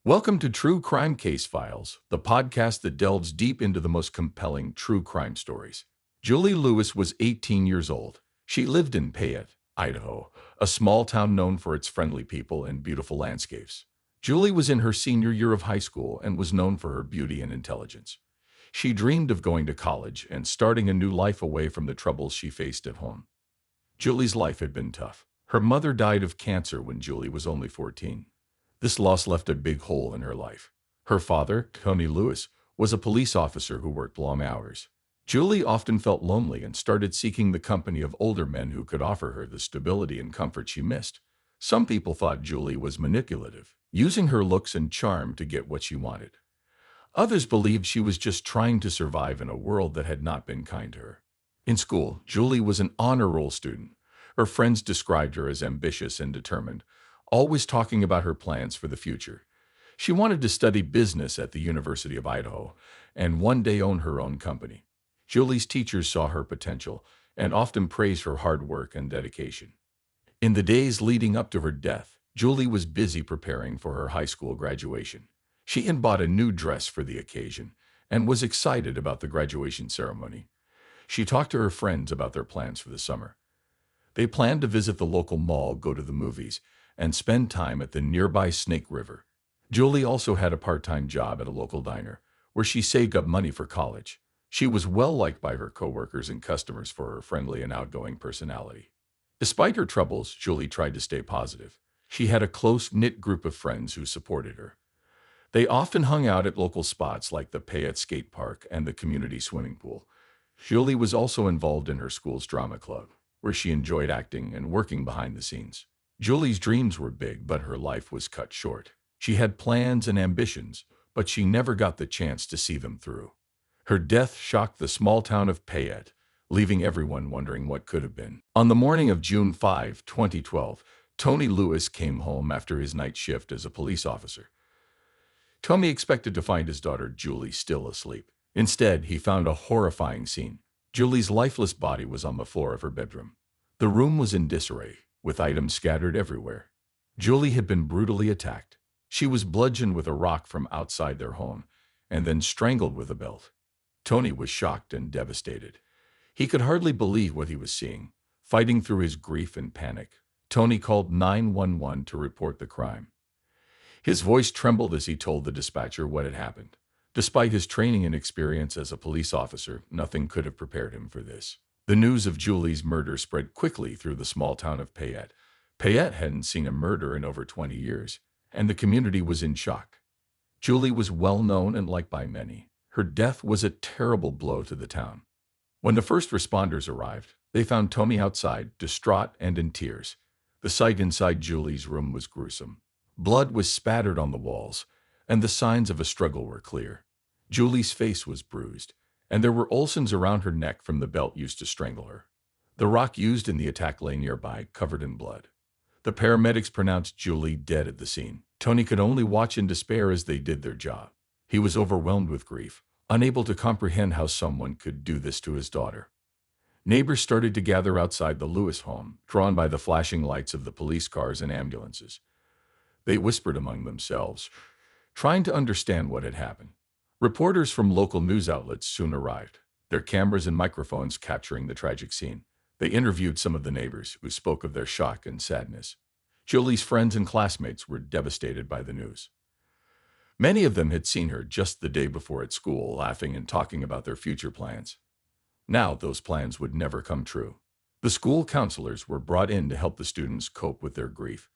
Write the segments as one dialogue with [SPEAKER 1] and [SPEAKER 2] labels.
[SPEAKER 1] Welcome to True Crime Case Files, the podcast that delves deep into the most compelling true crime stories. Julie Lewis was 18 years old. She lived in Payette, Idaho, a small town known for its friendly people and beautiful landscapes. Julie was in her senior year of high school and was known for her beauty and intelligence. She dreamed of going to college and starting a new life away from the troubles she faced at home. Julie's life had been tough. Her mother died of cancer when Julie was only 14. This loss left a big hole in her life. Her father, Tony Lewis, was a police officer who worked long hours. Julie often felt lonely and started seeking the company of older men who could offer her the stability and comfort she missed. Some people thought Julie was manipulative, using her looks and charm to get what she wanted. Others believed she was just trying to survive in a world that had not been kind to her. In school, Julie was an honor roll student. Her friends described her as ambitious and determined, always talking about her plans for the future. She wanted to study business at the University of Idaho and one day own her own company. Julie's teachers saw her potential and often praised her hard work and dedication. In the days leading up to her death, Julie was busy preparing for her high school graduation. She had bought a new dress for the occasion and was excited about the graduation ceremony. She talked to her friends about their plans for the summer. They planned to visit the local mall, go to the movies, and spend time at the nearby Snake River. Julie also had a part-time job at a local diner, where she saved up money for college. She was well liked by her coworkers and customers for her friendly and outgoing personality. Despite her troubles, Julie tried to stay positive. She had a close-knit group of friends who supported her. They often hung out at local spots like the Payette Skate Park and the community swimming pool. Julie was also involved in her school's drama club, where she enjoyed acting and working behind the scenes. Julie's dreams were big, but her life was cut short. She had plans and ambitions, but she never got the chance to see them through. Her death shocked the small town of Payette, leaving everyone wondering what could have been. On the morning of June 5, 2012, Tony Lewis came home after his night shift as a police officer. Tony expected to find his daughter Julie still asleep. Instead, he found a horrifying scene. Julie's lifeless body was on the floor of her bedroom. The room was in disarray, with items scattered everywhere. Julie had been brutally attacked. She was bludgeoned with a rock from outside their home, and then strangled with a belt. Tony was shocked and devastated. He could hardly believe what he was seeing. Fighting through his grief and panic, Tony called 911 to report the crime. His voice trembled as he told the dispatcher what had happened. Despite his training and experience as a police officer, nothing could have prepared him for this. The news of Julie's murder spread quickly through the small town of Payette. Payette hadn't seen a murder in over 20 years, and the community was in shock. Julie was well known and liked by many. Her death was a terrible blow to the town. When the first responders arrived, they found Tony outside, distraught and in tears. The sight inside Julie's room was gruesome. Blood was spattered on the walls, and the signs of a struggle were clear. Julie's face was bruised, and there were ulcers around her neck from the belt used to strangle her. The rock used in the attack lay nearby, covered in blood. The paramedics pronounced Julie dead at the scene. Tony could only watch in despair as they did their job. He was overwhelmed with grief, unable to comprehend how someone could do this to his daughter. Neighbors started to gather outside the Lewis home, drawn by the flashing lights of the police cars and ambulances. They whispered among themselves, trying to understand what had happened. Reporters from local news outlets soon arrived, their cameras and microphones capturing the tragic scene. They interviewed some of the neighbors, who spoke of their shock and sadness. Julie's friends and classmates were devastated by the news. Many of them had seen her just the day before at school, laughing and talking about their future plans. Now those plans would never come true. The school counselors were brought in to help the students cope with their grief.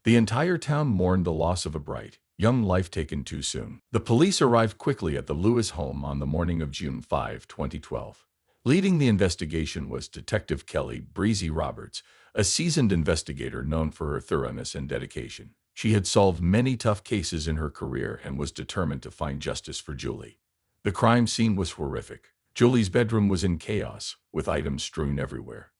[SPEAKER 1] The entire town mourned the loss of a bright, young life taken too soon. The police arrived quickly at the Lewis home on the morning of June 5, 2012. Leading the investigation was Detective Kelly Breezy Roberts, a seasoned investigator known for her thoroughness and dedication. She had solved many tough cases in her career and was determined to find justice for Julie. The crime scene was horrific. Julie's bedroom was in chaos, with items strewn everywhere.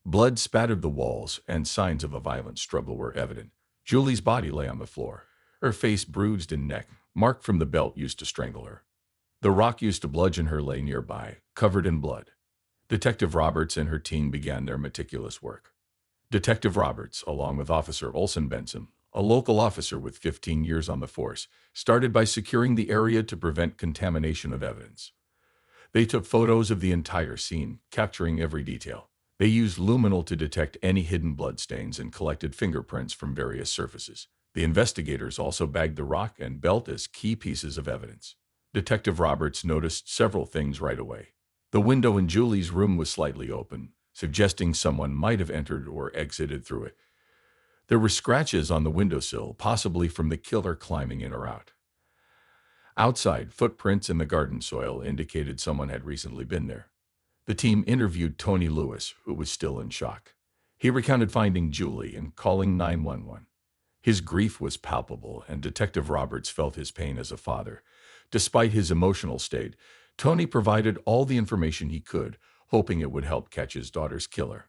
[SPEAKER 1] Blood spattered the walls, and signs of a violent struggle were evident. Julie's body lay on the floor, her face bruised and neck marked from the belt used to strangle her. The rock used to bludgeon her lay nearby, covered in blood. Detective Roberts and her team began their meticulous work. Detective Roberts, along with Officer Olson Benson, a local officer with 15 years on the force, started by securing the area to prevent contamination of evidence. They took photos of the entire scene, capturing every detail. They used luminol to detect any hidden bloodstains and collected fingerprints from various surfaces. The investigators also bagged the rock and belt as key pieces of evidence. Detective Roberts noticed several things right away. The window in Julie's room was slightly open, suggesting someone might have entered or exited through it. There were scratches on the windowsill, possibly from the killer climbing in or out. Outside, footprints in the garden soil indicated someone had recently been there. The team interviewed Tony Lewis, who was still in shock. He recounted finding Julie and calling 911. His grief was palpable, and Detective Roberts felt his pain as a father. Despite his emotional state, Tony provided all the information he could, hoping it would help catch his daughter's killer.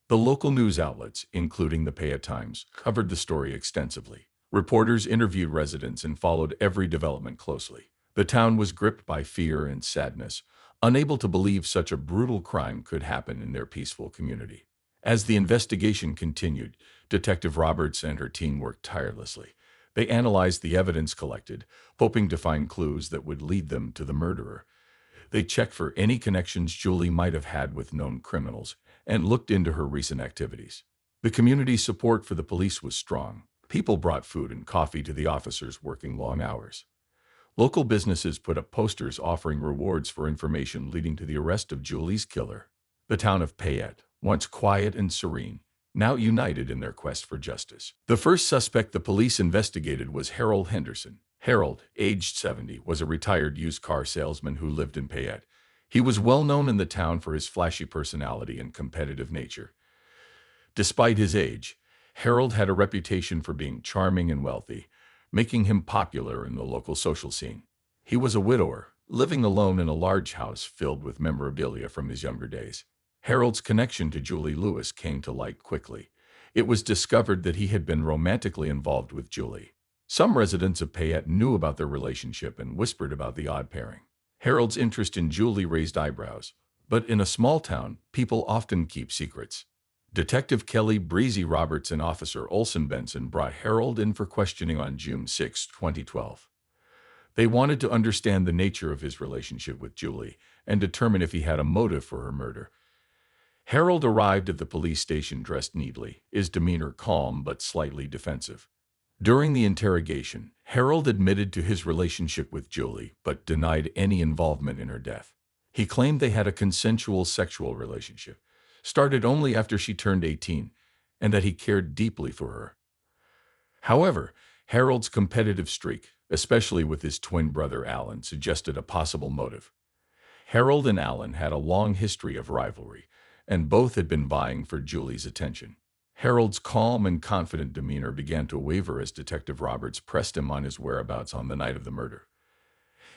[SPEAKER 1] The local news outlets, including the Paya Times, covered the story extensively. Reporters interviewed residents and followed every development closely. The town was gripped by fear and sadness, unable to believe such a brutal crime could happen in their peaceful community. As the investigation continued, Detective Roberts and her team worked tirelessly. They analyzed the evidence collected, hoping to find clues that would lead them to the murderer. They checked for any connections Julie might have had with known criminals and looked into her recent activities. The community's support for the police was strong. People brought food and coffee to the officers working long hours. Local businesses put up posters offering rewards for information leading to the arrest of Julie's killer. The town of Payette, once quiet and serene, now united in their quest for justice. The first suspect the police investigated was Harold Henderson. Harold, aged 70, was a retired used car salesman who lived in Payette. He was well known in the town for his flashy personality and competitive nature. Despite his age, Harold had a reputation for being charming and wealthy, making him popular in the local social scene. He was a widower, living alone in a large house filled with memorabilia from his younger days. Harold's connection to Julie Lewis came to light quickly. It was discovered that he had been romantically involved with Julie. Some residents of Payette knew about their relationship and whispered about the odd pairing. Harold's interest in Julie raised eyebrows, but in a small town, people often keep secrets. Detective Kelly Breezy Roberts and Officer Olson Benson brought Harold in for questioning on June 6, 2012. They wanted to understand the nature of his relationship with Julie and determine if he had a motive for her murder. Harold arrived at the police station dressed neatly, his demeanor calm but slightly defensive. During the interrogation, Harold admitted to his relationship with Julie but denied any involvement in her death. He claimed they had a consensual sexual relationship, started only after she turned 18, and that he cared deeply for her. However, Harold's competitive streak, especially with his twin brother Alan, suggested a possible motive. Harold and Alan had a long history of rivalry, and both had been vying for Julie's attention. Harold's calm and confident demeanor began to waver as Detective Roberts pressed him on his whereabouts on the night of the murder.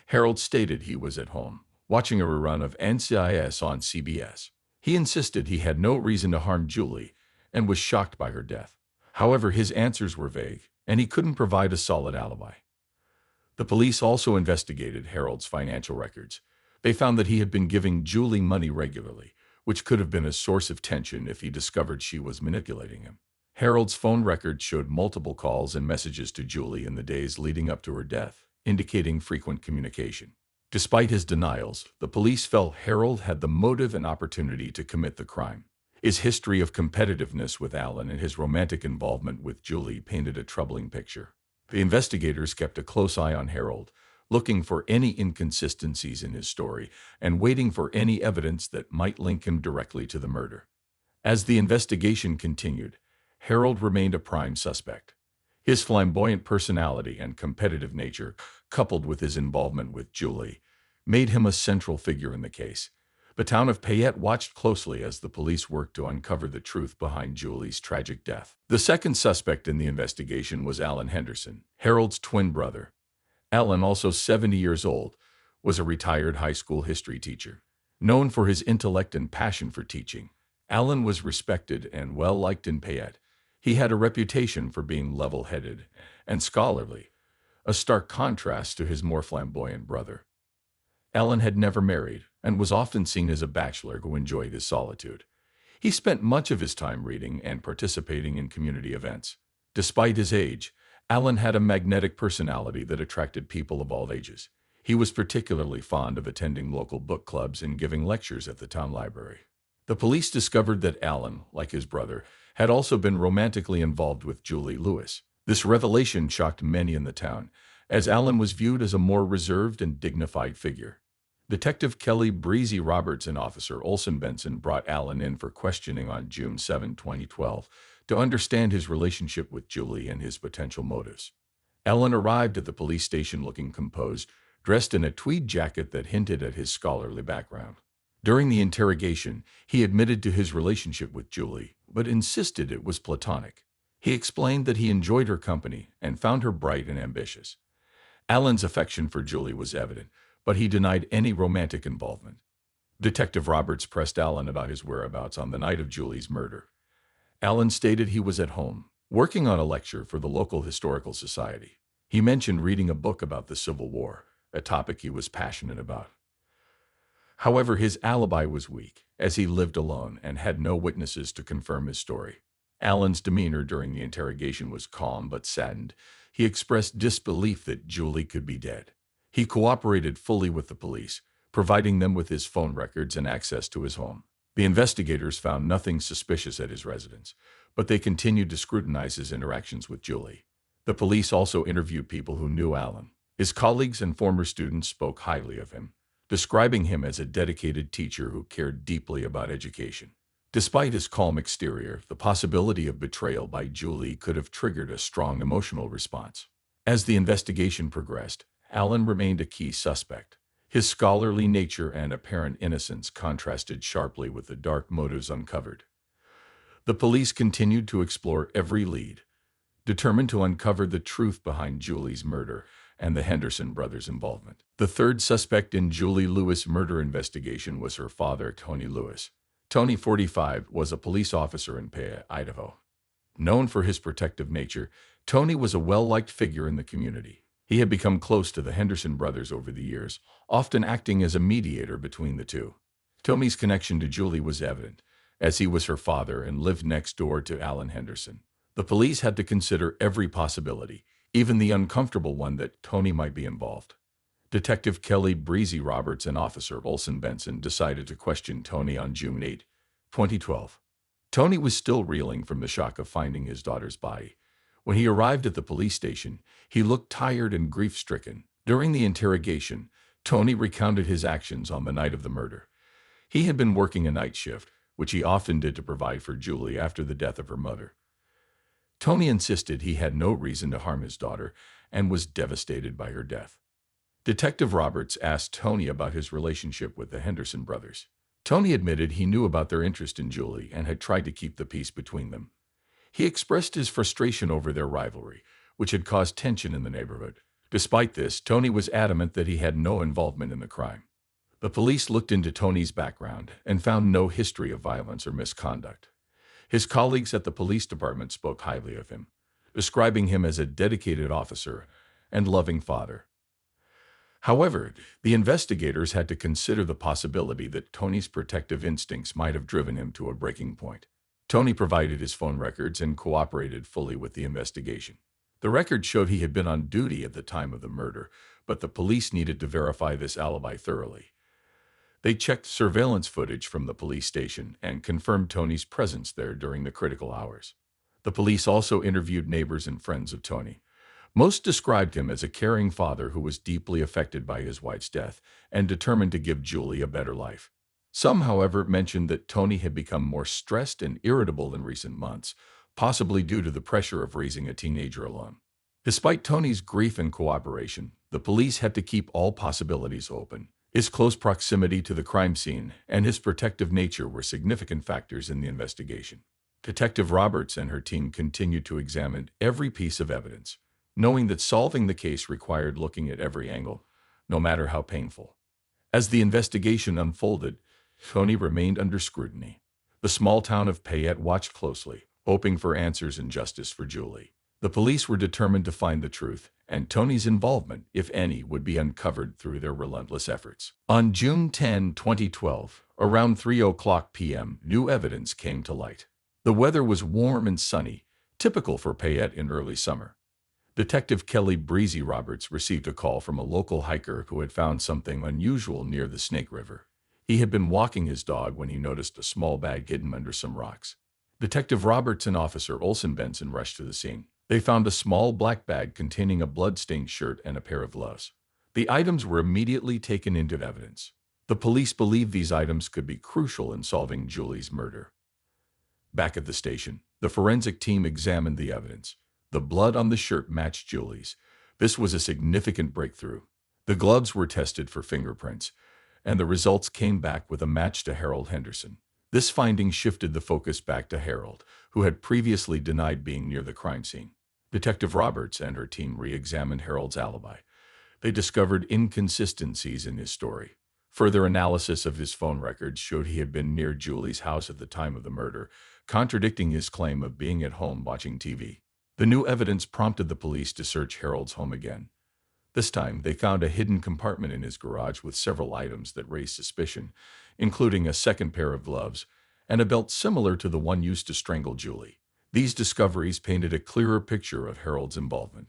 [SPEAKER 1] Harold stated he was at home, watching a rerun of NCIS on CBS. He insisted he had no reason to harm Julie and was shocked by her death. However, his answers were vague, and he couldn't provide a solid alibi. The police also investigated Harold's financial records. They found that he had been giving Julie money regularly, which could have been a source of tension if he discovered she was manipulating him. Harold's phone records showed multiple calls and messages to Julie in the days leading up to her death, indicating frequent communication. Despite his denials, the police felt Harold had the motive and opportunity to commit the crime. His history of competitiveness with Alan and his romantic involvement with Julie painted a troubling picture. The investigators kept a close eye on Harold, looking for any inconsistencies in his story and waiting for any evidence that might link him directly to the murder. As the investigation continued, Harold remained a prime suspect. His flamboyant personality and competitive nature, coupled with his involvement with Julie, made him a central figure in the case. The town of Payette watched closely as the police worked to uncover the truth behind Julie's tragic death. The second suspect in the investigation was Alan Henderson, Harold's twin brother. Alan, also 70 years old, was a retired high school history teacher. Known for his intellect and passion for teaching, Alan was respected and well-liked in Payette. He had a reputation for being level-headed and scholarly, a stark contrast to his more flamboyant brother. Alan had never married and was often seen as a bachelor who enjoyed his solitude. He spent much of his time reading and participating in community events. Despite his age, Allen had a magnetic personality that attracted people of all ages. He was particularly fond of attending local book clubs and giving lectures at the town library. The police discovered that Allen, like his brother, had also been romantically involved with Julie Lewis. This revelation shocked many in the town, as Allen was viewed as a more reserved and dignified figure. Detective Kelly Breezy Roberts and Officer Olson Benson brought Allen in for questioning on June 7, 2012, to understand his relationship with Julie and his potential motives. Allen arrived at the police station looking composed, dressed in a tweed jacket that hinted at his scholarly background. During the interrogation, he admitted to his relationship with Julie, but insisted it was platonic. He explained that he enjoyed her company and found her bright and ambitious. Allen's affection for Julie was evident, but he denied any romantic involvement. Detective Roberts pressed Allen about his whereabouts on the night of Julie's murder. Allen stated he was at home, working on a lecture for the local historical society. He mentioned reading a book about the Civil War, a topic he was passionate about. However, his alibi was weak, as he lived alone and had no witnesses to confirm his story. Allen's demeanor during the interrogation was calm but saddened. He expressed disbelief that Julie could be dead. He cooperated fully with the police, providing them with his phone records and access to his home. The investigators found nothing suspicious at his residence, but they continued to scrutinize his interactions with Julie. The police also interviewed people who knew Allen. His colleagues and former students spoke highly of him, describing him as a dedicated teacher who cared deeply about education. Despite his calm exterior, the possibility of betrayal by Julie could have triggered a strong emotional response. As the investigation progressed, Allen remained a key suspect. His scholarly nature and apparent innocence contrasted sharply with the dark motives uncovered. The police continued to explore every lead, determined to uncover the truth behind Julie's murder and the Henderson brothers' involvement. The third suspect in Julie Lewis' murder investigation was her father, Tony Lewis. Tony, 45, was a police officer in Payette, Idaho. Known for his protective nature, Tony was a well-liked figure in the community. He had become close to the Henderson brothers over the years, often acting as a mediator between the two. Tony's connection to Julie was evident, as he was her father and lived next door to Allen Henderson. The police had to consider every possibility, even the uncomfortable one that Tony might be involved. Detective Kelly Breezy Roberts and Officer Olson Benson decided to question Tony on June 8, 2012. Tony was still reeling from the shock of finding his daughter's body. When he arrived at the police station, he looked tired and grief-stricken. During the interrogation, Tony recounted his actions on the night of the murder. He had been working a night shift, which he often did to provide for Julie after the death of her mother. Tony insisted he had no reason to harm his daughter and was devastated by her death. Detective Roberts asked Tony about his relationship with the Henderson brothers. Tony admitted he knew about their interest in Julie and had tried to keep the peace between them. He expressed his frustration over their rivalry, which had caused tension in the neighborhood. Despite this, Tony was adamant that he had no involvement in the crime. The police looked into Tony's background and found no history of violence or misconduct. His colleagues at the police department spoke highly of him, describing him as a dedicated officer and loving father. However, the investigators had to consider the possibility that Tony's protective instincts might have driven him to a breaking point. Tony provided his phone records and cooperated fully with the investigation. The record showed he had been on duty at the time of the murder, but the police needed to verify this alibi thoroughly. They checked surveillance footage from the police station and confirmed Tony's presence there during the critical hours. The police also interviewed neighbors and friends of Tony. Most described him as a caring father who was deeply affected by his wife's death and determined to give Julie a better life. Some, however, mentioned that Tony had become more stressed and irritable in recent months, possibly due to the pressure of raising a teenager alone. Despite Tony's grief and cooperation, the police had to keep all possibilities open. His close proximity to the crime scene and his protective nature were significant factors in the investigation. Detective Roberts and her team continued to examine every piece of evidence, knowing that solving the case required looking at every angle, no matter how painful. As the investigation unfolded, Tony remained under scrutiny. The small town of Payette watched closely, hoping for answers and justice for Julie. The police were determined to find the truth, and Tony's involvement, if any, would be uncovered through their relentless efforts. On June 10, 2012, around 3:00 p.m., new evidence came to light. The weather was warm and sunny, typical for Payette in early summer. Detective Kelly Breezy Roberts received a call from a local hiker who had found something unusual near the Snake River. He had been walking his dog when he noticed a small bag hidden under some rocks. Detective Roberts and Officer Olson Benson rushed to the scene. They found a small black bag containing a blood-stained shirt and a pair of gloves. The items were immediately taken into evidence. The police believed these items could be crucial in solving Julie's murder. Back at the station, the forensic team examined the evidence. The blood on the shirt matched Julie's. This was a significant breakthrough. The gloves were tested for fingerprints, and the results came back with a match to Harold Henderson. This finding shifted the focus back to Harold, who had previously denied being near the crime scene. Detective Roberts and her team re-examined Harold's alibi. They discovered inconsistencies in his story. Further analysis of his phone records showed he had been near Julie's house at the time of the murder, contradicting his claim of being at home watching TV. The new evidence prompted the police to search Harold's home again. This time, they found a hidden compartment in his garage with several items that raised suspicion, including a second pair of gloves and a belt similar to the one used to strangle Julie. These discoveries painted a clearer picture of Harold's involvement.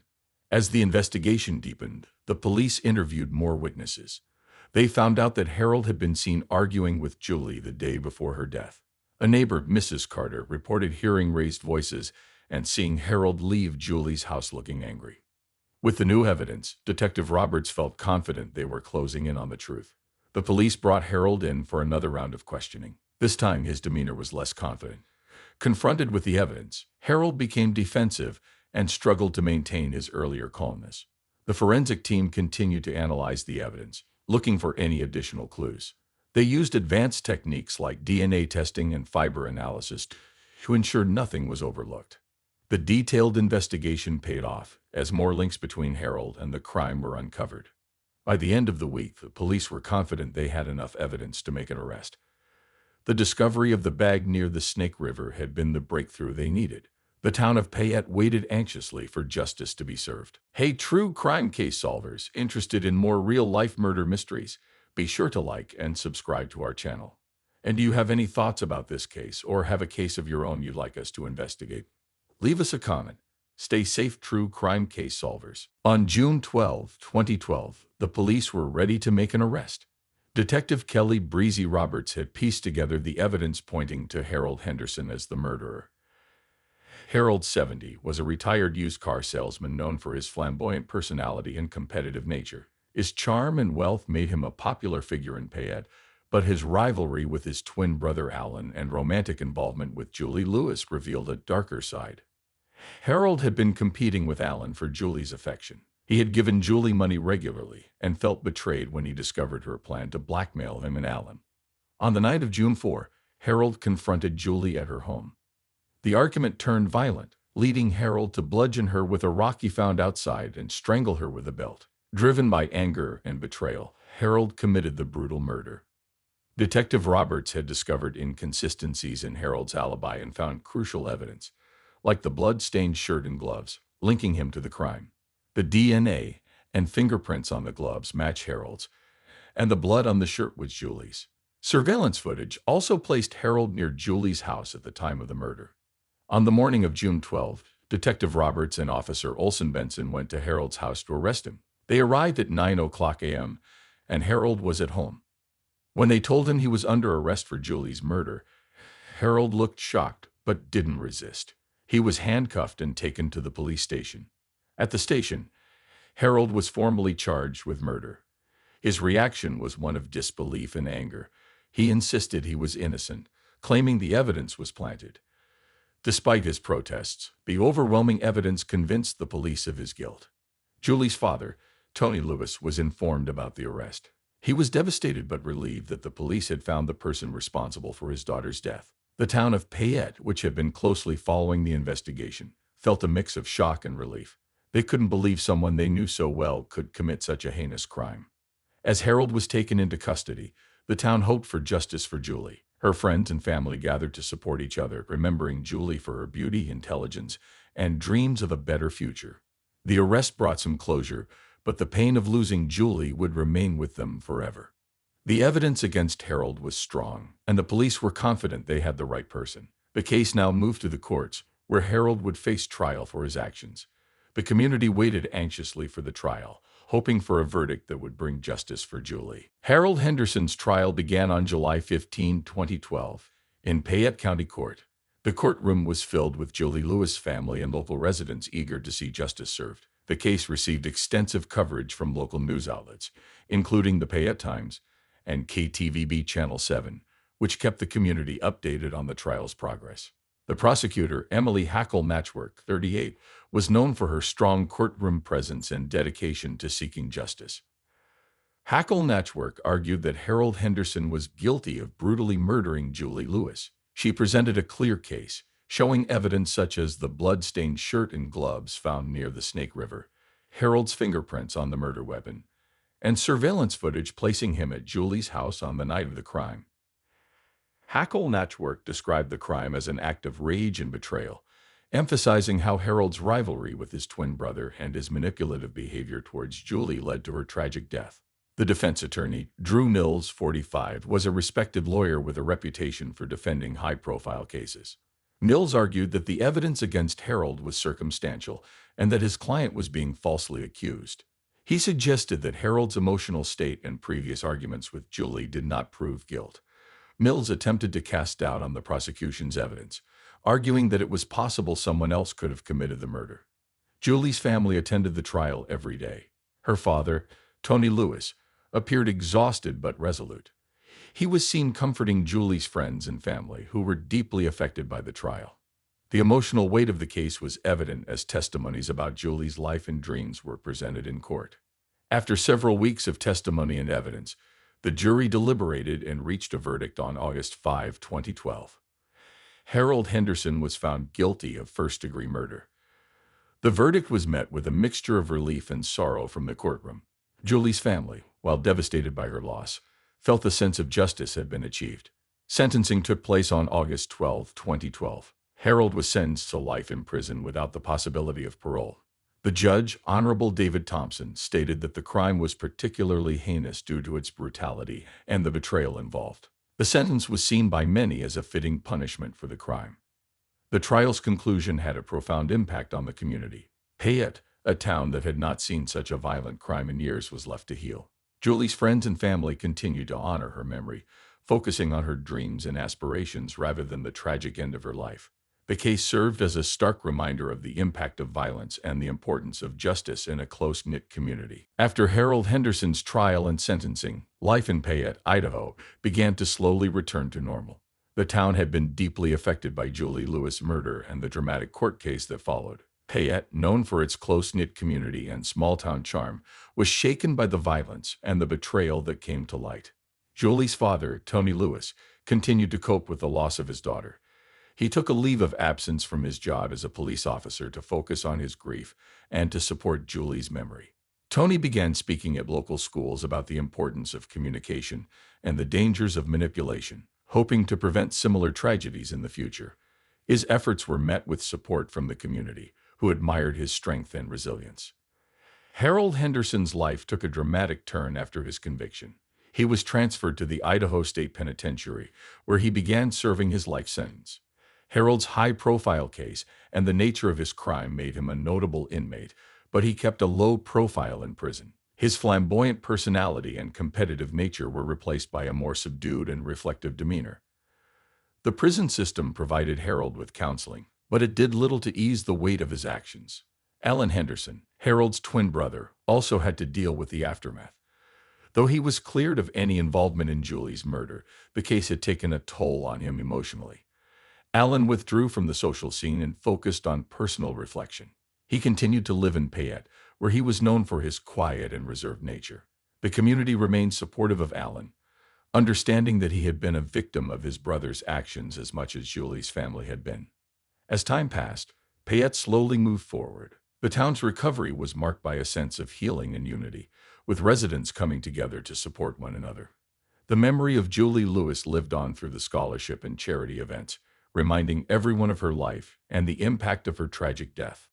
[SPEAKER 1] As the investigation deepened, the police interviewed more witnesses. They found out that Harold had been seen arguing with Julie the day before her death. A neighbor, Mrs. Carter, reported hearing raised voices and seeing Harold leave Julie's house looking angry. With the new evidence, Detective Roberts felt confident they were closing in on the truth. The police brought Harold in for another round of questioning. This time, his demeanor was less confident. Confronted with the evidence, Harold became defensive and struggled to maintain his earlier calmness. The forensic team continued to analyze the evidence, looking for any additional clues. They used advanced techniques like DNA testing and fiber analysis to ensure nothing was overlooked. The detailed investigation paid off, as more links between Harold and the crime were uncovered. By the end of the week, the police were confident they had enough evidence to make an arrest. The discovery of the bag near the Snake River had been the breakthrough they needed. The town of Payette waited anxiously for justice to be served. Hey, true crime case solvers interested in more real-life murder mysteries, be sure to like and subscribe to our channel. And do you have any thoughts about this case or have a case of your own you'd like us to investigate? Leave us a comment. Stay safe, true crime case solvers. On June 12, 2012, the police were ready to make an arrest. Detective Kelly Breezy Roberts had pieced together the evidence pointing to Harold Henderson as the murderer. Harold, 70, was a retired used car salesman known for his flamboyant personality and competitive nature. His charm and wealth made him a popular figure in Payette, but his rivalry with his twin brother Alan and romantic involvement with Julie Lewis revealed a darker side. Harold had been competing with Alan for Julie's affection. He had given Julie money regularly and felt betrayed when he discovered her plan to blackmail him and Alan. On the night of June 4, Harold confronted Julie at her home. The argument turned violent, leading Harold to bludgeon her with a rock he found outside and strangle her with a belt. Driven by anger and betrayal, Harold committed the brutal murder. Detective Roberts had discovered inconsistencies in Harold's alibi and found crucial evidence, like the blood-stained shirt and gloves, linking him to the crime. The DNA and fingerprints on the gloves match Harold's, and the blood on the shirt was Julie's. Surveillance footage also placed Harold near Julie's house at the time of the murder. On the morning of June 12, Detective Roberts and Officer Olson Benson went to Harold's house to arrest him. They arrived at 9:00 a.m., and Harold was at home. When they told him he was under arrest for Julie's murder, Harold looked shocked but didn't resist. He was handcuffed and taken to the police station. At the station, Harold was formally charged with murder. His reaction was one of disbelief and anger. He insisted he was innocent, claiming the evidence was planted. Despite his protests, the overwhelming evidence convinced the police of his guilt. Julie's father, Tony Lewis, was informed about the arrest. He was devastated but relieved that the police had found the person responsible for his daughter's death. The town of Payette, which had been closely following the investigation, felt a mix of shock and relief. They couldn't believe someone they knew so well could commit such a heinous crime. As Harold was taken into custody, the town hoped for justice for Julie. Her friends and family gathered to support each other, remembering Julie for her beauty, intelligence, and dreams of a better future. The arrest brought some closure, but the pain of losing Julie would remain with them forever. The evidence against Harold was strong, and the police were confident they had the right person. The case now moved to the courts, where Harold would face trial for his actions. The community waited anxiously for the trial, hoping for a verdict that would bring justice for Julie. Harold Henderson's trial began on July 15, 2012, in Payette County Court. The courtroom was filled with Julie Lewis' family and local residents eager to see justice served. The case received extensive coverage from local news outlets, including the Payette Times and KTVB Channel 7, which kept the community updated on the trial's progress. The prosecutor, Emily Hackle Matchwork, 38, was known for her strong courtroom presence and dedication to seeking justice. Hackle Matchwork argued that Harold Henderson was guilty of brutally murdering Julie Lewis. She presented a clear case, showing evidence such as the blood-stained shirt and gloves found near the Snake River, Harold's fingerprints on the murder weapon, and surveillance footage placing him at Julie's house on the night of the crime. Hackle Matchwork described the crime as an act of rage and betrayal, emphasizing how Harold's rivalry with his twin brother and his manipulative behavior towards Julie led to her tragic death. The defense attorney, Drew Nils, 45, was a respected lawyer with a reputation for defending high-profile cases. Nils argued that the evidence against Harold was circumstantial and that his client was being falsely accused. He suggested that Harold's emotional state and previous arguments with Julie did not prove guilt. Mills attempted to cast doubt on the prosecution's evidence, arguing that it was possible someone else could have committed the murder. Julie's family attended the trial every day. Her father, Tony Lewis, appeared exhausted but resolute. He was seen comforting Julie's friends and family, who were deeply affected by the trial. The emotional weight of the case was evident as testimonies about Julie's life and dreams were presented in court. After several weeks of testimony and evidence, the jury deliberated and reached a verdict on August 5, 2012. Harold Henderson was found guilty of first-degree murder. The verdict was met with a mixture of relief and sorrow from the courtroom. Julie's family, while devastated by her loss, felt the sense of justice had been achieved. Sentencing took place on August 12, 2012. Harold was sentenced to life in prison without the possibility of parole. The judge, Honorable David Thompson, stated that the crime was particularly heinous due to its brutality and the betrayal involved. The sentence was seen by many as a fitting punishment for the crime. The trial's conclusion had a profound impact on the community. Payette, a town that had not seen such a violent crime in years, was left to heal. Julie's friends and family continued to honor her memory, focusing on her dreams and aspirations rather than the tragic end of her life. The case served as a stark reminder of the impact of violence and the importance of justice in a close-knit community. After Harold Henderson's trial and sentencing, life in Payette, Idaho, began to slowly return to normal. The town had been deeply affected by Julie Lewis' murder and the dramatic court case that followed. Payette, known for its close-knit community and small-town charm, was shaken by the violence and the betrayal that came to light. Julie's father, Tony Lewis, continued to cope with the loss of his daughter. He took a leave of absence from his job as a police officer to focus on his grief and to support Julie's memory. Tony began speaking at local schools about the importance of communication and the dangers of manipulation, hoping to prevent similar tragedies in the future. His efforts were met with support from the community, who admired his strength and resilience. Harold Henderson's life took a dramatic turn after his conviction. He was transferred to the Idaho State Penitentiary, where he began serving his life sentence. Harold's high-profile case and the nature of his crime made him a notable inmate, but he kept a low profile in prison. His flamboyant personality and competitive nature were replaced by a more subdued and reflective demeanor. The prison system provided Harold with counseling, but it did little to ease the weight of his actions. Alan Henderson, Harold's twin brother, also had to deal with the aftermath. Though he was cleared of any involvement in Julie's murder, the case had taken a toll on him emotionally. Alan withdrew from the social scene and focused on personal reflection. He continued to live in Payette, where he was known for his quiet and reserved nature. The community remained supportive of Alan, understanding that he had been a victim of his brother's actions as much as Julie's family had been. As time passed, Payette slowly moved forward. The town's recovery was marked by a sense of healing and unity, with residents coming together to support one another. The memory of Julie Lewis lived on through the scholarship and charity events, reminding everyone of her life and the impact of her tragic death.